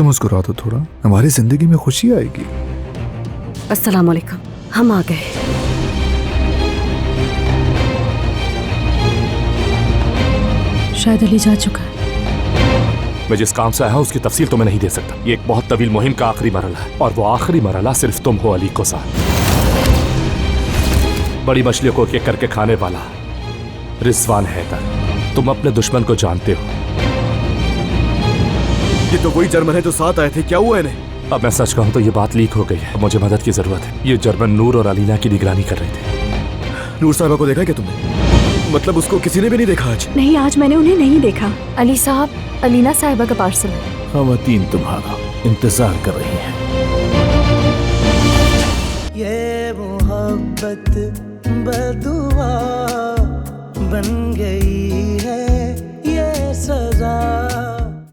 तो मुस्कुरा दो थोड़ा, हमारी जिंदगी में खुशी आएगी। अस्सलाम वालेकुम, हम आ गए। शायद अली जा चुका है। मैं जिस काम से आया हूं उसकी तफसील तो मैं नहीं दे सकता। ये एक बहुत तवील मुहिम का आखिरी मरहला है, और वो आखिरी मरहला सिर्फ तुम हो अली को साथ। बड़ी मछलियों को एक करके खाने वाला रिजवान हैदर, तुम अपने दुश्मन को जानते हो। ये तो वही जर्मन है जो साथ आए थे, क्या हुआ इन्हें? अब मैं सच कहूं तो ये बात लीक हो गई है, मुझे मदद की जरूरत है। ये जर्मन नूर और अलीना की निगरानी कर रहे थे। नूर साहिबा को देखा क्या तुमने? मतलब उसको किसी ने भी नहीं देखा आज? नहीं, आज मैंने उन्हें नहीं देखा। अली साहब, अलीना साहिबा का पार्सल है। खवातीन तुम्हारा इंतजार कर रही हैं। ये मोहब्बत बदुआ बन गई है, ये सजा